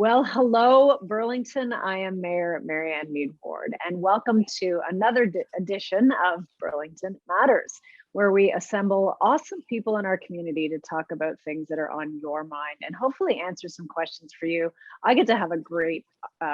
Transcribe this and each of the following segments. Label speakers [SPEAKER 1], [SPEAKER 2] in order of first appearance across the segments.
[SPEAKER 1] Well, hello, Burlington. I am Mayor Marianne Mead Ward, and welcome to another edition of Burlington Matters, where we assemble awesome people in our community to talk about things that are on your mind and hopefully answer some questions for you. I get to have a great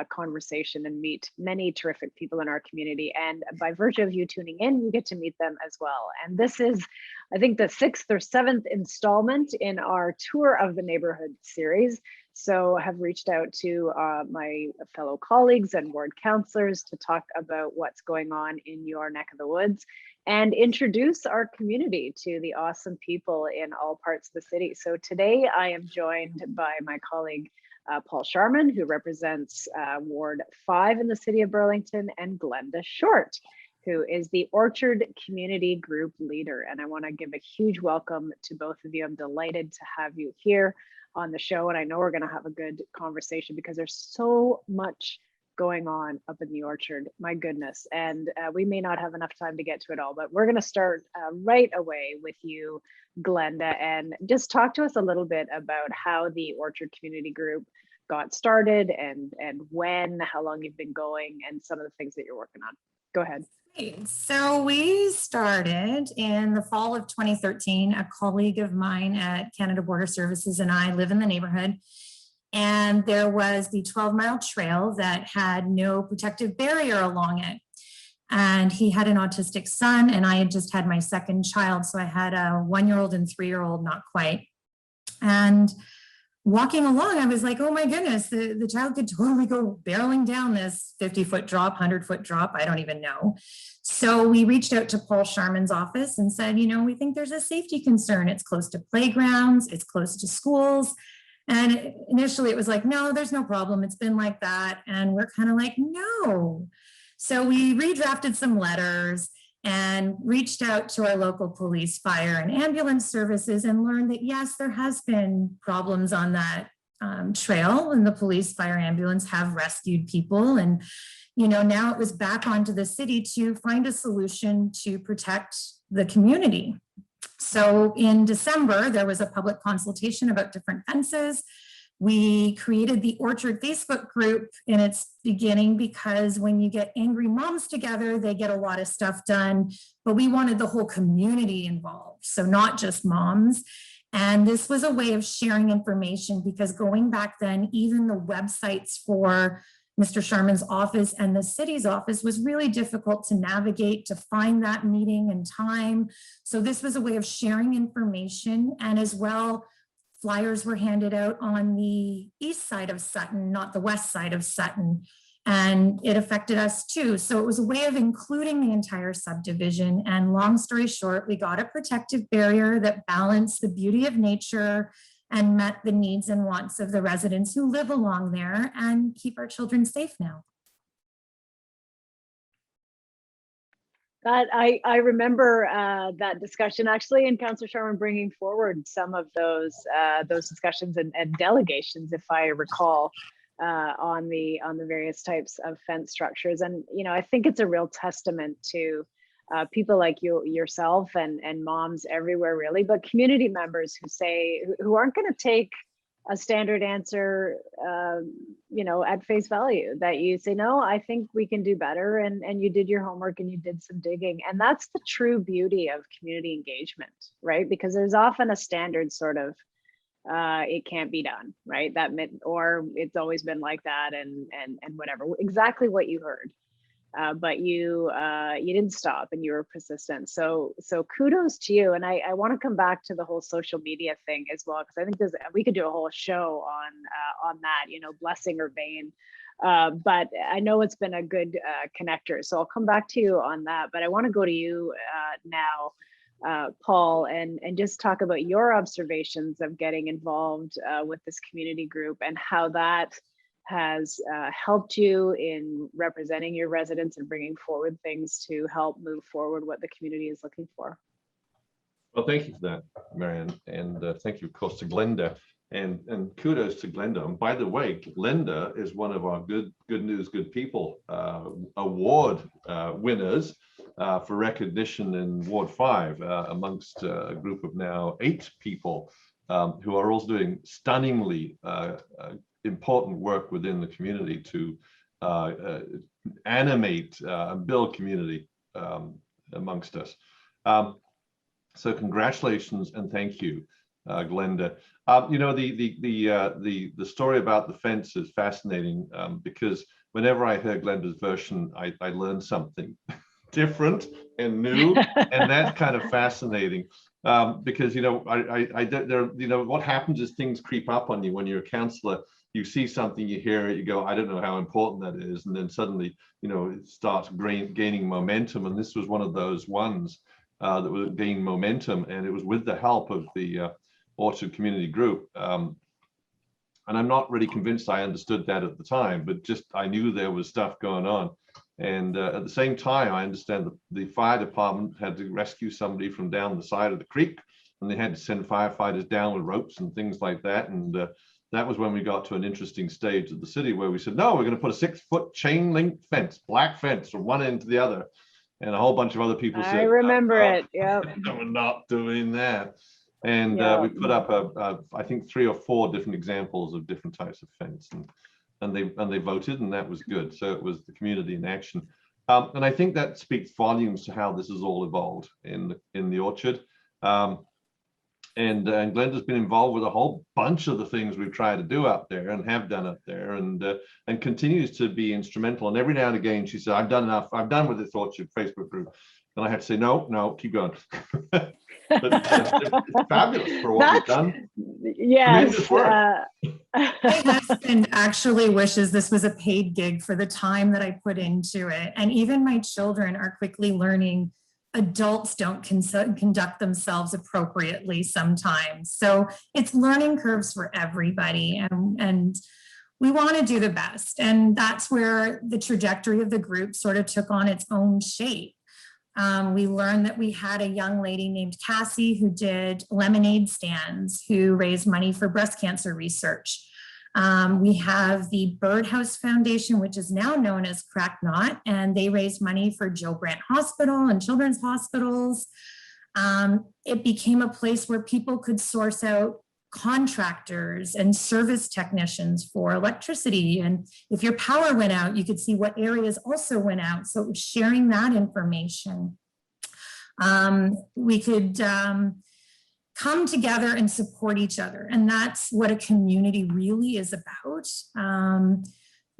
[SPEAKER 1] conversation and meet many terrific people in our community, and by virtue of you tuning in, you get to meet them as well. And this is, I think, the 6th or 7th installment in our Tour of the Neighborhood series. So I have reached out to my fellow colleagues and ward councillors to talk about what's going on in your neck of the woods and introduce our community to the awesome people in all parts of the city. So today I am joined by my colleague, Paul Sharman, who represents Ward 5 in the city of Burlington, and Glenda Shortt, who is the Orchard Community Group leader. And I want to give a huge welcome to both of you. I'm delighted to have you here on the show, and I know we're going to have a good conversation because there's so much going on up in the Orchard, my goodness, and we may not have enough time to get to it all, but we're going to start right away with you, Glenda, and just talk to us a little bit about how the Orchard Community Group got started and when, how long you've been going, and some of the things that you're working on. Go ahead.
[SPEAKER 2] So we started in the fall of 2013. A colleague of mine at Canada Border Services and I live in the neighborhood, and there was the 12-mile trail that had no protective barrier along it. And he had an autistic son, and I had just had my second child. So I had a 1-year-old and 3-year-old, not quite. And walking along, I was like, oh my goodness, the child could totally go barreling down this 50-foot drop, 100-foot drop, I don't even know. So we reached out to Paul Sharman's office and said, you know, we think there's a safety concern. It's close to playgrounds, it's close to schools. And initially it was like, no, there's no problem. It's been like that. And we're kind of like, no. So we redrafted some letters and reached out to our local police, fire, and ambulance services and learned that, yes, there has been problems on that trail, and the police, fire, ambulance have rescued people. And, you know, now it was back onto the city to find a solution to protect the community. So in December, there was a public consultation about different fences. We created the Orchard Facebook group in its beginning because when you get angry moms together, they get a lot of stuff done, but we wanted the whole community involved, so not just moms. And this was a way of sharing information because going back then, even the websites for Mr. Sharman's office and the city's office was really difficult to navigate, to find that meeting and time. So this was a way of sharing information, and as well, flyers were handed out on the east side of Sutton, not the west side of Sutton, and it affected us too. So it was a way of including the entire subdivision, and long story short, we got a protective barrier that balanced the beauty of nature and met the needs and wants of the residents who live along there and keep our children safe now.
[SPEAKER 1] That I remember that discussion actually, and Councillor Sharman bringing forward some of those discussions and delegations, if I recall, on the various types of fence structures. And you know, I think it's a real testament to people like yourself and moms everywhere, really, but community members who aren't going to take a standard answer, you know, at face value, that you say, no, I think we can do better. And you did your homework and you did some digging. And that's the true beauty of community engagement, right? Because there's often a standard sort of, it can't be done, right? Or it's always been like that and whatever, exactly what you heard. But you didn't stop and you were persistent. So kudos to you. And I want to come back to the whole social media thing as well, because I think we could do a whole show on that, you know, blessing or bane. But I know it's been a good connector. So I'll come back to you on that. But I want to go to you now, Paul, and just talk about your observations of getting involved with this community group and how that has helped you in representing your residents and bringing forward things to help move forward what the community is looking for.
[SPEAKER 3] Well, thank you for that, Marianne, and thank you, of course, to Glenda, and kudos to Glenda. And by the way, Glenda is one of our Good News, Good People award winners for recognition in Ward 5 amongst a group of now 8 people who are all doing stunningly important work within the community to animate and build community amongst us. So congratulations and thank you, Glenda. You know, the story about the fence is fascinating because whenever I heard Glenda's version, I learned something different and new, and that's kind of fascinating because you know you know what happens is things creep up on you when you're a counselor. You see something, you hear it, you go, I don't know how important that is, and then suddenly you know it starts gaining momentum. And this was one of those ones that was gaining momentum, and it was with the help of the Orchard Community Group. And I'm not really convinced I understood that at the time, but just I knew there was stuff going on. And at the same time, I understand that the fire department had to rescue somebody from down the side of the creek, and they had to send firefighters down with ropes and things like that. And that was when we got to an interesting stage of the city where we said, no, we're going to put a 6-foot chain link fence, black fence from one end to the other. And a whole bunch of other people said,
[SPEAKER 1] I remember it. Yeah.
[SPEAKER 3] We're not doing that. And we put up I think 3 or 4 different examples of different types of fence, and they voted, and that was good. So it was the community in action, and I think that speaks volumes to how this has all evolved in the Orchard. And Glenda's been involved with a whole bunch of the things we've tried to do up there and have done up there, and continues to be instrumental. And every now and again, she said, "I've done enough. I'm done with this Orchard Facebook group," and I had to say, "No, keep going." But it's fabulous for what we've done.
[SPEAKER 1] Yes.
[SPEAKER 2] My husband actually wishes this was a paid gig for the time that I put into it. And even my children are quickly learning adults don't conduct themselves appropriately sometimes. So it's learning curves for everybody. And we want to do the best. And that's where the trajectory of the group sort of took on its own shape. We learned that we had a young lady named Cassie who did lemonade stands, who raised money for breast cancer research. We have the Birdhouse Foundation, which is now known as Crack Knot, and they raised money for Joe Brant Hospital and children's hospitals. It became a place where people could source out contractors and service technicians for electricity. And if your power went out, you could see what areas also went out. So it was sharing that information. We could come together and support each other. And that's what a community really is about.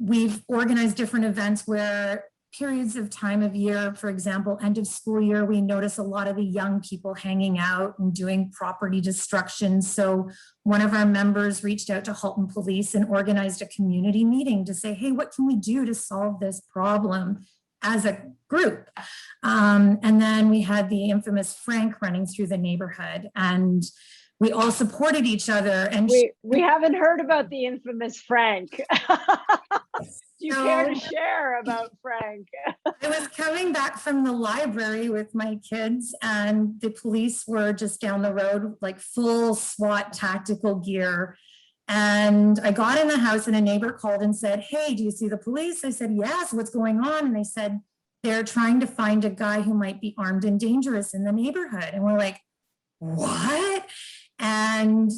[SPEAKER 2] We've organized different events where periods of time of year, for example, end of school year, we notice a lot of the young people hanging out and doing property destruction. So one of our members reached out to Halton Police and organized a community meeting to say, hey, what can we do to solve this problem as a group? And then we had the infamous Frank running through the neighborhood, and we all supported each other. And
[SPEAKER 1] we haven't heard about the infamous Frank. Do you care to share about Frank?
[SPEAKER 2] I was coming back from the library with my kids, and the police were just down the road, like full SWAT tactical gear. And I got in the house and a neighbor called and said, hey, do you see the police? I said, yes, what's going on? And they said, they're trying to find a guy who might be armed and dangerous in the neighborhood. And we're like, what? And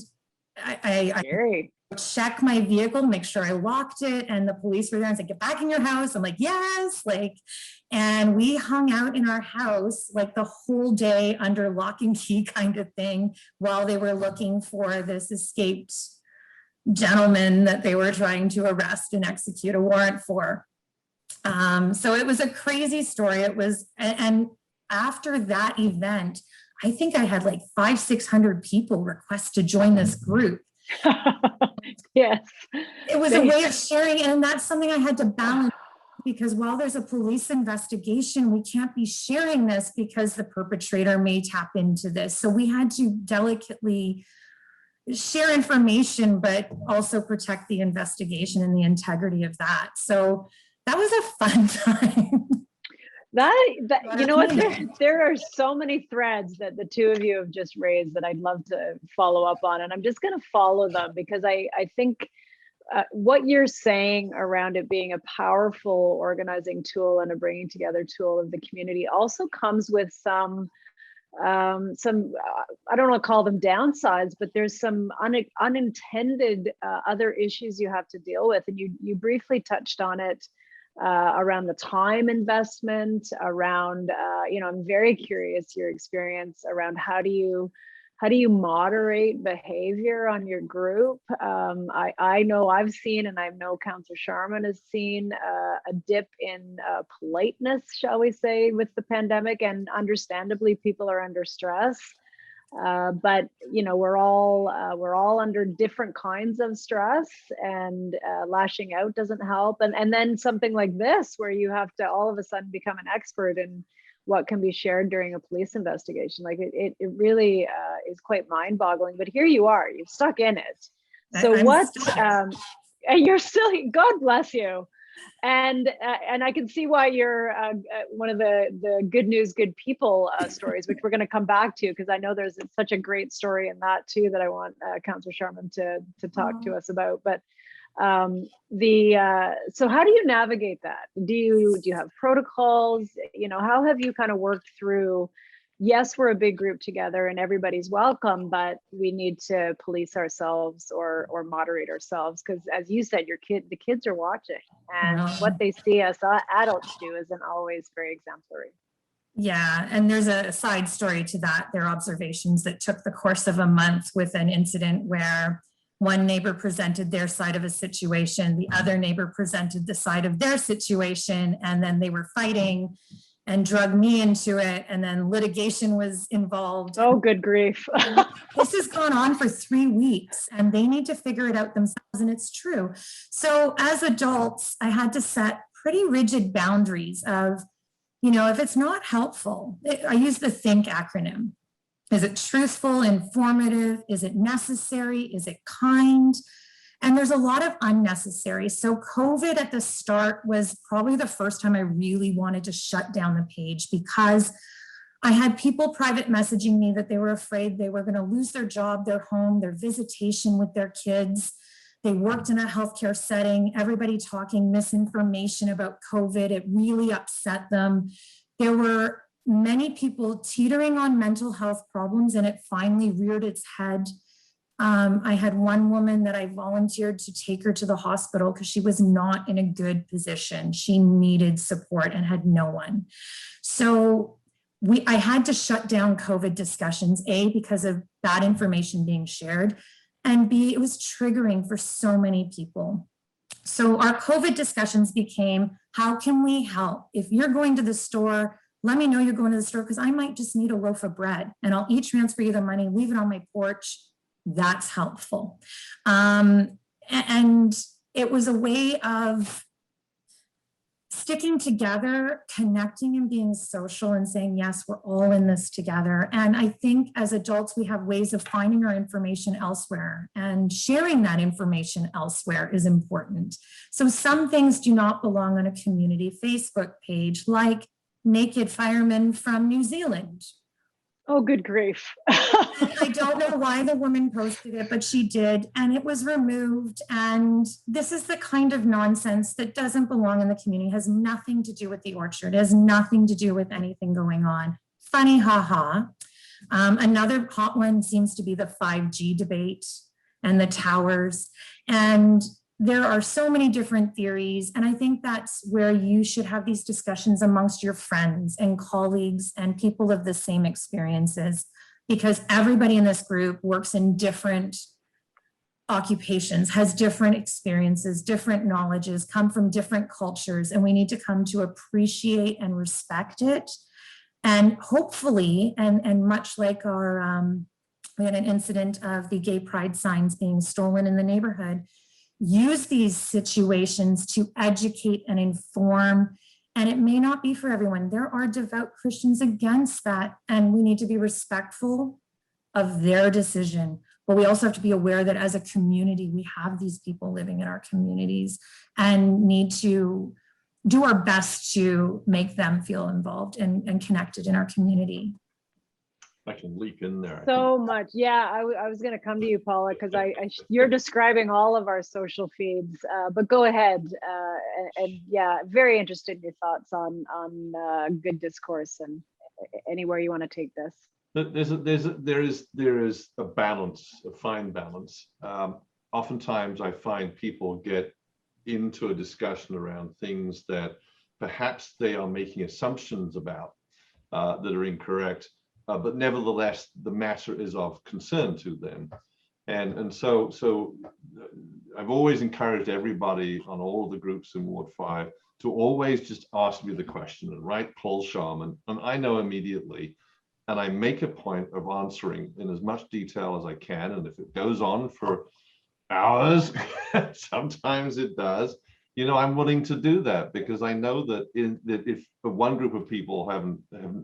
[SPEAKER 2] I check my vehicle to make sure I locked it, and the police were there and said, get back in your house. I'm like, yes, and we hung out in our house like the whole day under lock and key kind of thing while they were looking for this escaped gentleman that they were trying to arrest and execute a warrant for. So it was a crazy story. It was, and after that event, I think I had like 500-600 people request to join this group.
[SPEAKER 1] Yes.
[SPEAKER 2] It was a way of sharing, and that's something I had to balance, because while there's a police investigation, we can't be sharing this because the perpetrator may tap into this. So we had to delicately share information, but also protect the investigation and the integrity of that. So that was a fun time.
[SPEAKER 1] That you know what, there are so many threads that the two of you have just raised that I'd love to follow up on, and I'm just going to follow them because I think what you're saying around it being a powerful organizing tool and a bringing together tool of the community also comes with some I don't want to call them downsides, but there's some unintended other issues you have to deal with. And you briefly touched on it around the time investment, around, I'm very curious your experience around how do you moderate behavior on your group? I know I've seen, and I know Councillor Sharman has seen a dip in politeness, shall we say, with the pandemic, and understandably people are under stress. But we're all under different kinds of stress, and lashing out doesn't help. And then something like this, where you have to all of a sudden become an expert in what can be shared during a police investigation. Like it really is quite mind-boggling. But here you are, you're stuck in it. So and you're still, God bless you. And I can see why you're one of the good news, good people stories, which we're going to come back to, because I know there's such a great story in that too that I want Councillor Sharman to talk to us about. But so how do you navigate that? Do you have protocols? How have you kind of worked through? Yes, we're a big group together and everybody's welcome, but we need to police ourselves or moderate ourselves, because as you said, the kids are watching, and what they see us adults do isn't always very exemplary.
[SPEAKER 2] Yeah, and there's a side story to that. There are observations that took the course of a month with an incident where one neighbor presented their side of a situation, the other neighbor presented the side of their situation, and then they were fighting and drug me into it, and then litigation was involved.
[SPEAKER 1] Oh, good grief.
[SPEAKER 2] This has gone on for 3 weeks, and they need to figure it out themselves, and it's true. So as adults, I had to set pretty rigid boundaries of, if it's not helpful, I use the THINK acronym. Is it truthful, informative? Is it necessary? Is it kind? And there's a lot of unnecessary. So COVID at the start was probably the first time I really wanted to shut down the page, because I had people private messaging me that they were afraid they were going to lose their job, their home, their visitation with their kids. They worked in a healthcare setting, everybody talking misinformation about COVID. It really upset them. There were many people teetering on mental health problems, and it finally reared its head. I had one woman that I volunteered to take her to the hospital because she was not in a good position. She needed support and had no one. So I had to shut down COVID discussions, A, because of bad information being shared, and B, it was triggering for so many people. So our COVID discussions became, how can we help? If you're going to the store, let me know you're going to the store, because I might just need a loaf of bread and I'll transfer you the money, leave it on my porch. That's helpful. And it was a way of sticking together, connecting and being social and saying, yes, we're all in this together. And I think as adults, we have ways of finding our information elsewhere, and sharing that information elsewhere is important. So some things do not belong on a community Facebook page, like naked firemen from New Zealand.
[SPEAKER 1] Oh, good grief.
[SPEAKER 2] I don't know why the woman posted it, but she did, and it was removed. And this is the kind of nonsense that doesn't belong in the community, has nothing to do with the orchard, has nothing to do with anything going on. Funny, haha. Another hot one seems to be the 5G debate and the towers. And there are so many different theories, and I think that's where you should have these discussions amongst your friends and colleagues and people of the same experiences, because everybody in this group works in different occupations, has different experiences, different knowledges, come from different cultures, and we need to come to appreciate and respect it. And hopefully, and much like our, we had an incident of the gay pride signs being stolen in the neighborhood, use these situations to educate and inform. And it may not be for everyone. There are devout Christians against that, and we need to be respectful of their decision. But we also have to be aware that as a community, we have these people living in our communities and need to do our best to make them feel involved and connected in our community.
[SPEAKER 3] I can leap in there.
[SPEAKER 1] So much. Yeah, I was going to come to you, Paula, because you're describing all of our social feeds, but go ahead. And yeah, very interested in your thoughts on good discourse and anywhere you want to take this.
[SPEAKER 3] there is a balance, a fine balance. Oftentimes I find people get into a discussion around things that perhaps they are making assumptions about that are incorrect, but nevertheless the matter is of concern to them. And so I've always encouraged everybody on all of the groups in Ward 5 to always just ask me the question and write Paul Sharman, and I know immediately, and I make a point of answering in as much detail as I can. And if it goes on for hours, sometimes it does, you know, I'm willing to do that, because I know that if one group of people have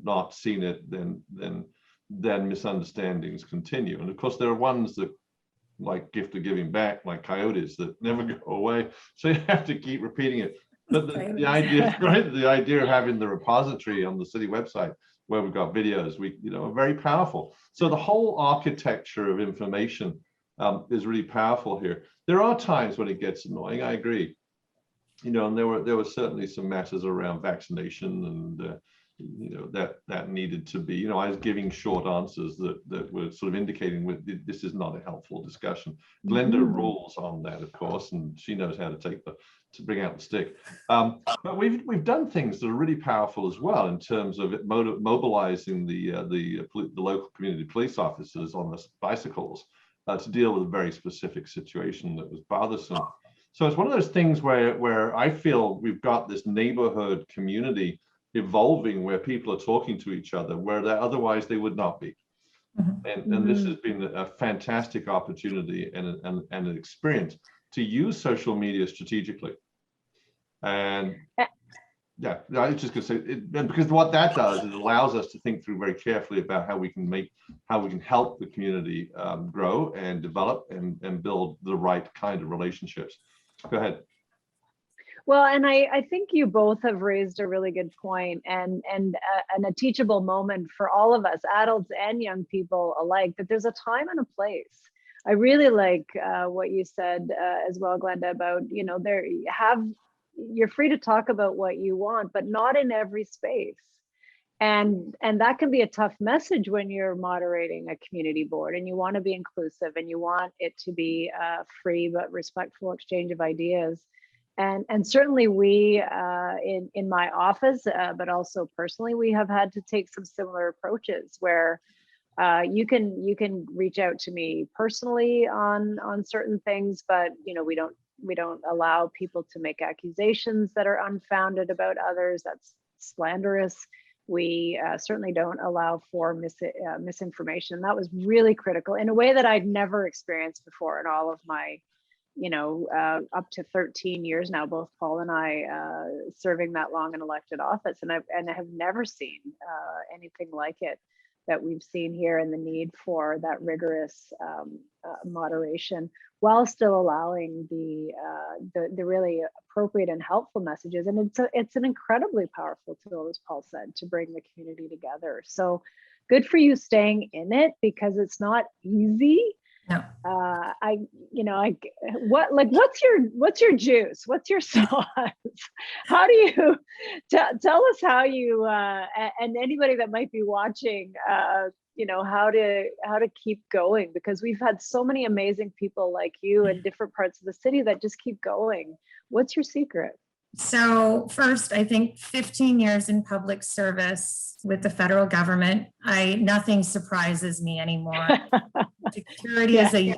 [SPEAKER 3] not seen it, then misunderstandings continue. And of course, there are ones that, like gift of giving back, like coyotes, that never go away. So you have to keep repeating it. But the idea, right? The idea of having the repository on the city website where we've got videos, are very powerful. So the whole architecture of information is really powerful here. There are times when it gets annoying, I agree. And there were certainly some matters around vaccination and that needed to be, I was giving short answers that were sort of indicating this is not a helpful discussion. Glenda rules on that, of course, and she knows how to bring out the stick. But we've done things that are really powerful as well in terms of mobilizing the local community police officers on the bicycles to deal with a very specific situation that was bothersome. So it's one of those things where I feel we've got this neighborhood community evolving, where people are talking to each other where otherwise they would not be. And this has been a fantastic opportunity and an experience to use social media strategically. And yeah, I was just going to say, because what that does is it allows us to think through very carefully about how we can help the community grow and develop and build the right kind of relationships. Go ahead.
[SPEAKER 1] Well, and I think you both have raised a really good point, and a teachable moment for all of us, adults and young people alike, that there's a time and a place. I really like what you said as well, Glenda, about, you're free to talk about what you want, but not in every space. And that can be a tough message when you're moderating a community board and you want to be inclusive and you want it to be a free but respectful exchange of ideas. And certainly we in my office, but also personally, we have had to take some similar approaches where you can reach out to me personally on certain things, but we don't allow people to make accusations that are unfounded about others. That's slanderous. We certainly don't allow for misinformation. That was really critical in a way that I'd never experienced before in all of my up to 13 years now, both Paul and I serving that long in elected office, and I have never seen anything like it that we've seen here, and the need for that rigorous moderation while still allowing the really appropriate and helpful messages. And it's an incredibly powerful tool, as Paul said, to bring the community together. So good for you staying in it, because it's not easy.
[SPEAKER 2] No.
[SPEAKER 1] What's your juice? What's your sauce? How do you tell us how you and anybody that might be watching, how to keep going, because we've had so many amazing people like you in different parts of the city that just keep going. What's your secret?
[SPEAKER 2] So first, I think 15 years in public service with the federal government, nothing surprises me anymore. Security as a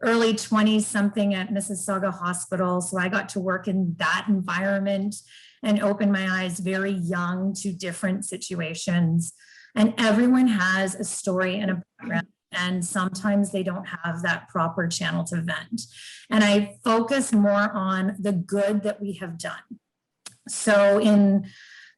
[SPEAKER 2] early 20s something at Mississauga Hospital. So I got to work in that environment and open my eyes very young to different situations. And everyone has a story and a background. And sometimes they don't have that proper channel to vent. And I focus more on the good that we have done. So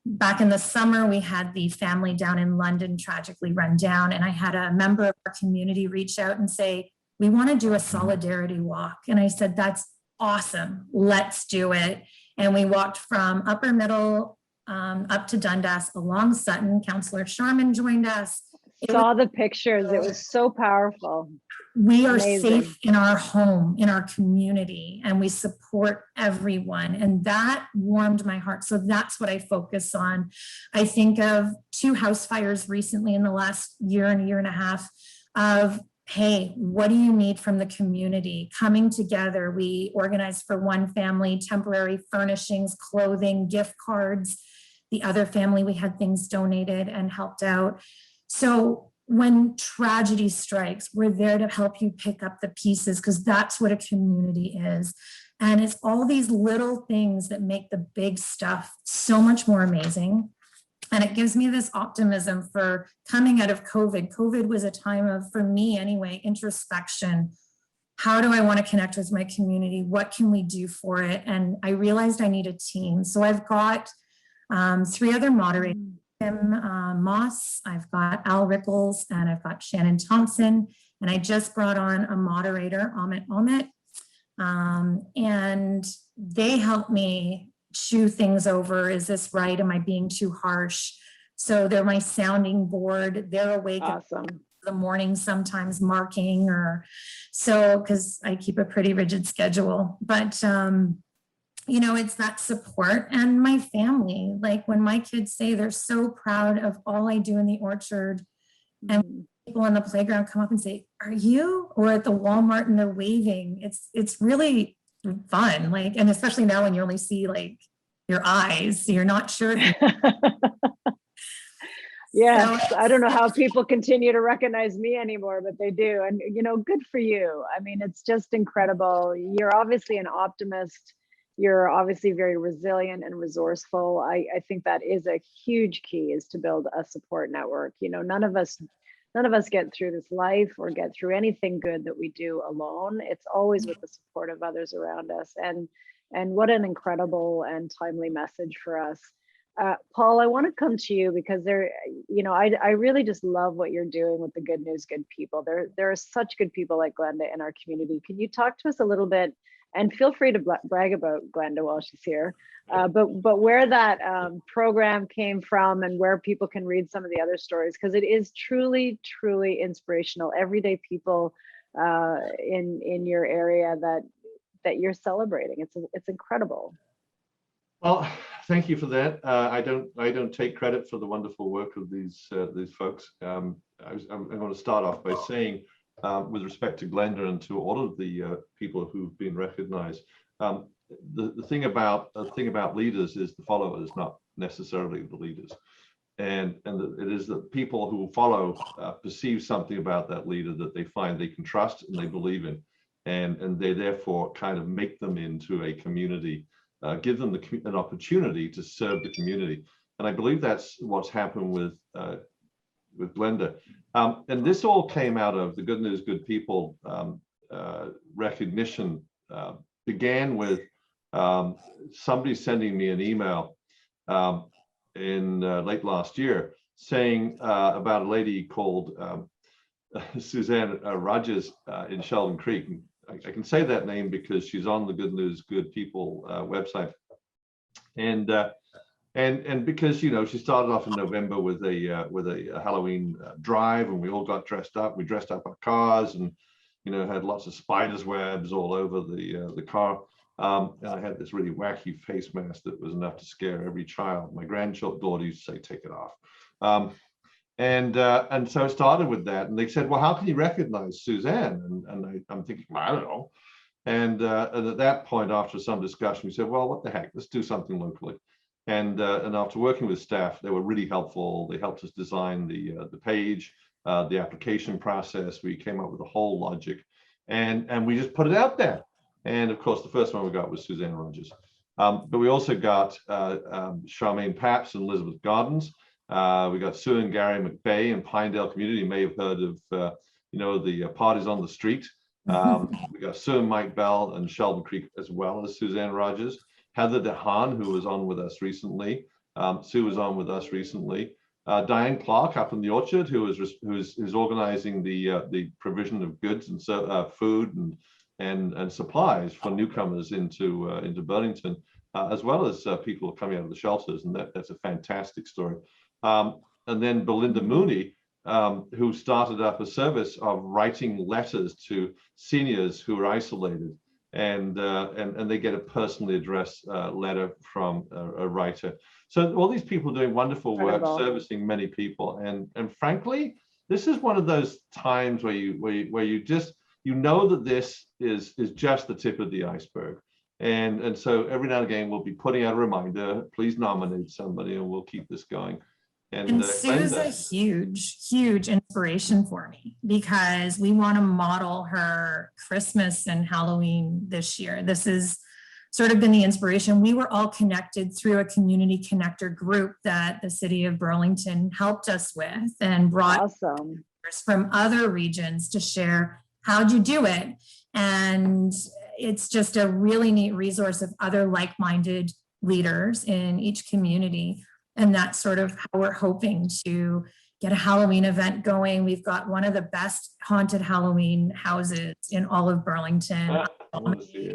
[SPEAKER 2] back in the summer, we had the family down in London tragically run down. And I had a member of our community reach out and say, we want to do a solidarity walk. And I said, that's awesome. Let's do it. And we walked from Upper Middle up to Dundas along Sutton. Councillor Sharman joined us.
[SPEAKER 1] Saw the pictures. It was so powerful.
[SPEAKER 2] We are
[SPEAKER 1] Amazing.
[SPEAKER 2] safe in our home, in our community, and we support everyone. And that warmed my heart. So that's what I focus on. I think of 2 house fires recently in the last year and a half of, hey, what do you need from the community? Coming together, we organized for one family, temporary furnishings, clothing, gift cards. The other family, we had things donated and helped out. So when tragedy strikes, we're there to help you pick up the pieces, because that's what a community is. And it's all these little things that make the big stuff so much more amazing. And it gives me this optimism for coming out of COVID. COVID was a time of, for me anyway, introspection. How do I want to connect with my community? What can we do for it? And I realized I need a team. So I've got 3 other moderators. Tim Moss, I've got Al Rickles, and I've got Shannon Thompson, and I just brought on a moderator, Amit, and they help me chew things over. Is this right? Am I being too harsh? So they're my sounding board. They're awake
[SPEAKER 1] Awesome.
[SPEAKER 2] in the morning, sometimes marking, or so, because I keep a pretty rigid schedule, but you know, it's that support. And my family, like when my kids say they're so proud of all I do in the orchard, and people on the playground come up and say, are you? Or at the Walmart and they're waving. It's really fun. Like, and especially now when you only see like your eyes, so you're not sure.
[SPEAKER 1] Yes, so, I don't know how people continue to recognize me anymore, but they do. And, you know, good for you. I mean, it's just incredible. You're obviously an optimist. You're obviously very resilient and resourceful. I think that is a huge key, is to build a support network. You know, none of us get through this life or get through anything good that we do alone. It's always with the support of others around us. And what an incredible and timely message for us. Paul, I want to come to you because you know, I really just love what you're doing with the Good News Good People. There are such good people like Glenda in our community. Can you talk to us a little bit? And feel free to brag about Glenda while she's here, but where that program came from and where people can read some of the other stories, because it is truly, truly inspirational. Everyday people in your area that you're celebrating. It's incredible.
[SPEAKER 3] Well, thank you for that. I don't take credit for the wonderful work of these folks. I'm going to start off by saying, with respect to Glenda and to all of the people who've been recognized, the thing about leaders is the followers, not necessarily the leaders, and it is that people who follow perceive something about that leader that they find they can trust and they believe in, and they therefore kind of make them into a community, give them an opportunity to serve the community. And I believe that's what's happened with Glenda. And this all came out of the Good News Good People recognition. Began with somebody sending me an email in late last year saying about a lady called Suzanne Rogers in Sheldon Creek. I can say that name because she's on the Good News Good People website. And because, you know, she started off in November with a Halloween drive, and we all got dressed up. We dressed up our cars, and, you know, had lots of spiders webs all over the car. And I had this really wacky face mask that was enough to scare every child. My granddaughter used to say, "Take it off." And so I started with that, and they said, "Well, how can you recognize Suzanne?" And I'm thinking, well, I don't know. And at that point, after some discussion, we said, "Well, what the heck? Let's do something locally." And after working with staff, they were really helpful. They helped us design the page, the application process. We came up with a whole logic, and we just put it out there. And of course, the first one we got was Suzanne Rogers. But we also got Charmaine Paps and Elizabeth Gardens. We got Sue and Gary McVeigh in Pinedale Community. You may have heard of you know, the parties on the street. We got Sue and Mike Bell and Sheldon Creek, as well as Suzanne Rogers. Heather DeHaan, who was on with us recently. Sue was on with us recently. Diane Clark up in the Orchard, who's organizing the provision of goods and food and supplies for newcomers into Burlington, as well as people coming out of the shelters, and that's a fantastic story. And then Belinda Mooney, who started up a service of writing letters to seniors who are isolated, and they get a personally addressed letter from a writer. So all these people doing wonderful work, servicing many people, and frankly, this is one of those times where you just know that this is just the tip of the iceberg. And so every now and again, we'll be putting out a reminder, please nominate somebody, and we'll keep this going.
[SPEAKER 2] And Sue's a huge inspiration for me, because we want to model her Christmas and Halloween this year. This has sort of been the inspiration. We were all connected through a community connector group that the city of Burlington helped us with, and brought from other regions to share how'd you do it. And it's just a really neat resource of other like-minded leaders in each community. And that's sort of how we're hoping to get a Halloween event going. We've got one of the best haunted Halloween houses in all of Burlington.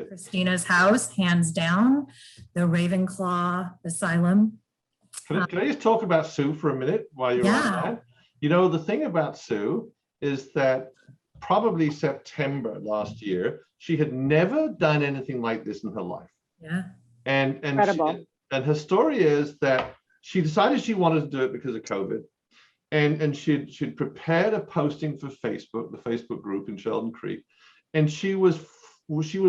[SPEAKER 2] Christina's house, hands down. The Ravenclaw Asylum.
[SPEAKER 3] Can I just talk about Sue for a minute while you're on that? You know, the thing about Sue is that probably September last year, she had never done anything like this in her life.
[SPEAKER 2] Yeah.
[SPEAKER 3] And her story is that she decided she wanted to do it because of COVID. And she'd prepared a posting for Facebook, the Facebook group in Sheldon Creek. And she was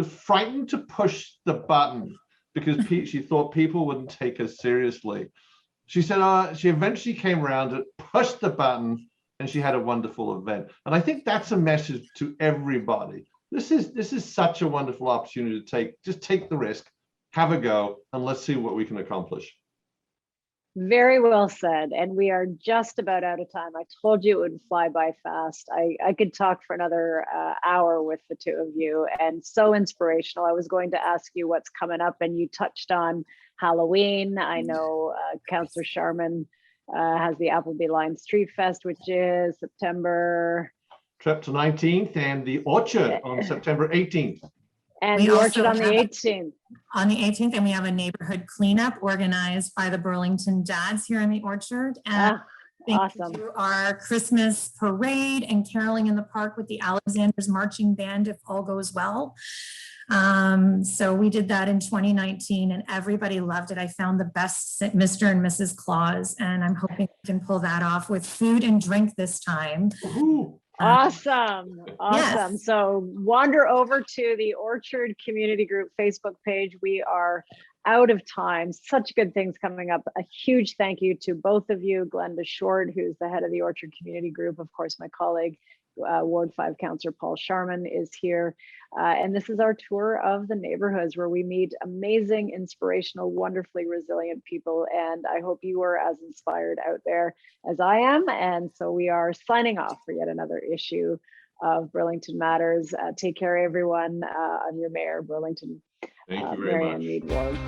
[SPEAKER 3] frightened to push the button because she thought people wouldn't take her seriously. She said she eventually came around to push the button, and she had a wonderful event. And I think that's a message to everybody. This is such a wonderful opportunity to take the risk, have a go, and let's see what we can accomplish.
[SPEAKER 1] Very well said. And we are just about out of time. I told you it would fly by fast. I could talk for another hour with the two of you, and so inspirational. I was going to ask you what's coming up, and you touched on Halloween. I know Councillor Sharman has the Appleby Lime Street Fest, which is September
[SPEAKER 3] 19th, and the Orchard on September 18th.
[SPEAKER 1] And the Orchard on the 18th.
[SPEAKER 2] On the 18th, and we have a neighborhood cleanup organized by the Burlington Dads here in the Orchard. And
[SPEAKER 1] awesome.
[SPEAKER 2] We do our Christmas parade and caroling in the park with the Alexander's Marching Band, if all goes well. So we did that in 2019, and everybody loved it. I found the best Mr. and Mrs. Claus, and I'm hoping we can pull that off with food and drink this time.
[SPEAKER 1] Awesome.
[SPEAKER 2] Yes.
[SPEAKER 1] So wander over to the Orchard Community Group Facebook page. We are out of time. Such good things coming up. A huge thank you to both of you. Glenda Shortt, who's the head of the Orchard Community Group. Of course, my colleague, Ward 5 Councillor Paul Sharman is here. And this is our tour of the neighborhoods where we meet amazing, inspirational, wonderfully resilient people. And I hope you are as inspired out there as I am. And so we are signing off for yet another issue of Burlington Matters. Take care, everyone. I'm your mayor, Burlington,
[SPEAKER 3] Thank you very much.
[SPEAKER 1] Marianne Mead Ward.